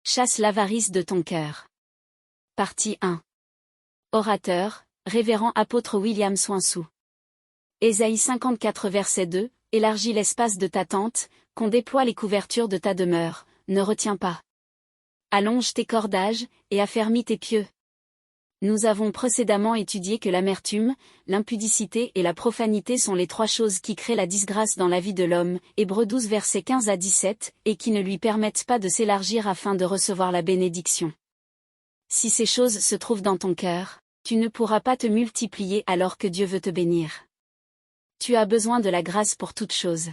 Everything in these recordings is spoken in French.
Chasse l'avarice de ton cœur. Partie 1. Orateur, révérend apôtre William Swansou. Ésaïe 54 verset 2, élargis l'espace de ta tente, qu'on déploie les couvertures de ta demeure, ne retiens pas. Allonge tes cordages, et affermis tes pieux. Nous avons précédemment étudié que l'amertume, l'impudicité et la profanité sont les trois choses qui créent la disgrâce dans la vie de l'homme, Hébreux 12 versets 15 à 17, et qui ne lui permettent pas de s'élargir afin de recevoir la bénédiction. Si ces choses se trouvent dans ton cœur, tu ne pourras pas te multiplier alors que Dieu veut te bénir. Tu as besoin de la grâce pour toute chose.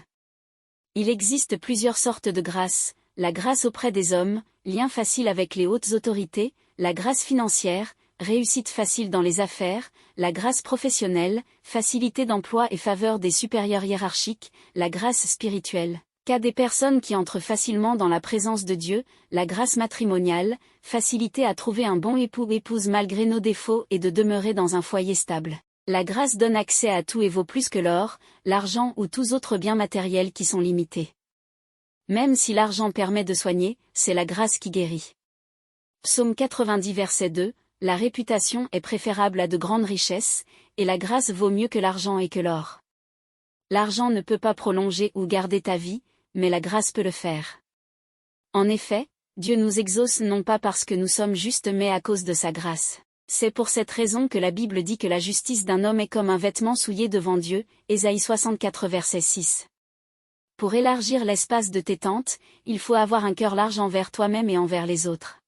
Il existe plusieurs sortes de grâce, la grâce auprès des hommes, lien facile avec les hautes autorités, la grâce financière, réussite facile dans les affaires, la grâce professionnelle, facilité d'emploi et faveur des supérieurs hiérarchiques, la grâce spirituelle, cas des personnes qui entrent facilement dans la présence de Dieu, la grâce matrimoniale, facilité à trouver un bon époux ou épouse malgré nos défauts et de demeurer dans un foyer stable. La grâce donne accès à tout et vaut plus que l'or, l'argent ou tous autres biens matériels qui sont limités. Même si l'argent permet de soigner, c'est la grâce qui guérit. Psaume 90 verset 2, la réputation est préférable à de grandes richesses, et la grâce vaut mieux que l'argent et que l'or. L'argent ne peut pas prolonger ou garder ta vie, mais la grâce peut le faire. En effet, Dieu nous exauce non pas parce que nous sommes justes mais à cause de sa grâce. C'est pour cette raison que la Bible dit que la justice d'un homme est comme un vêtement souillé devant Dieu, Ésaïe 64 verset 6. Pour élargir l'espace de tes tentes, il faut avoir un cœur large envers toi-même et envers les autres.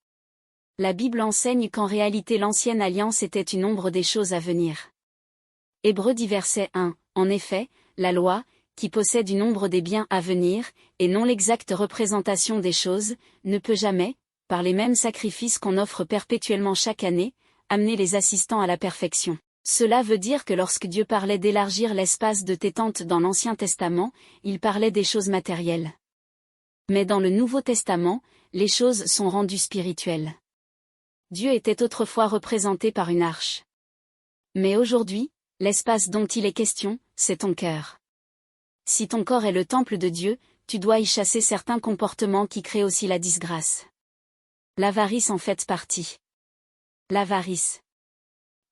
La Bible enseigne qu'en réalité l'ancienne alliance était une ombre des choses à venir. Hébreux 10 verset 1, en effet, la loi, qui possède une ombre des biens à venir, et non l'exacte représentation des choses, ne peut jamais, par les mêmes sacrifices qu'on offre perpétuellement chaque année, amener les assistants à la perfection. Cela veut dire que lorsque Dieu parlait d'élargir l'espace de tes tentes dans l'Ancien Testament, il parlait des choses matérielles. Mais dans le Nouveau Testament, les choses sont rendues spirituelles. Dieu était autrefois représenté par une arche. Mais aujourd'hui, l'espace dont il est question, c'est ton cœur. Si ton corps est le temple de Dieu, tu dois y chasser certains comportements qui créent aussi la disgrâce. L'avarice en fait partie. L'avarice.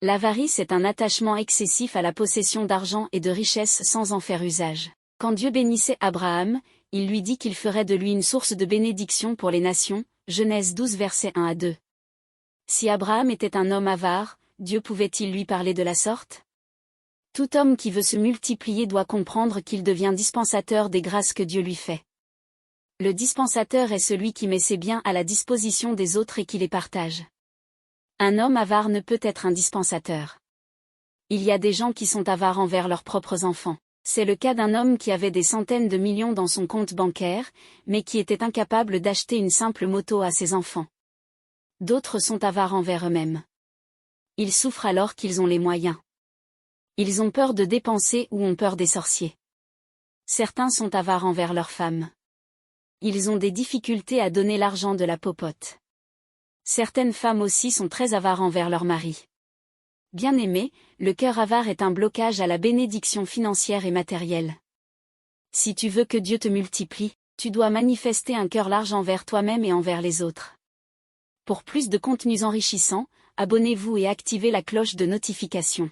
L'avarice est un attachement excessif à la possession d'argent et de richesses sans en faire usage. Quand Dieu bénissait Abraham, il lui dit qu'il ferait de lui une source de bénédiction pour les nations, Genèse 12 versets 1 à 2. Si Abraham était un homme avare, Dieu pouvait-il lui parler de la sorte? Tout homme qui veut se multiplier doit comprendre qu'il devient dispensateur des grâces que Dieu lui fait. Le dispensateur est celui qui met ses biens à la disposition des autres et qui les partage. Un homme avare ne peut être un dispensateur. Il y a des gens qui sont avares envers leurs propres enfants. C'est le cas d'un homme qui avait des centaines de millions dans son compte bancaire, mais qui était incapable d'acheter une simple moto à ses enfants. D'autres sont avares envers eux-mêmes. Ils souffrent alors qu'ils ont les moyens. Ils ont peur de dépenser ou ont peur des sorciers. Certains sont avares envers leurs femmes. Ils ont des difficultés à donner l'argent de la popote. Certaines femmes aussi sont très avares envers leur mari. Bien-aimé, le cœur avare est un blocage à la bénédiction financière et matérielle. Si tu veux que Dieu te multiplie, tu dois manifester un cœur large envers toi-même et envers les autres. Pour plus de contenus enrichissants, abonnez-vous et activez la cloche de notification.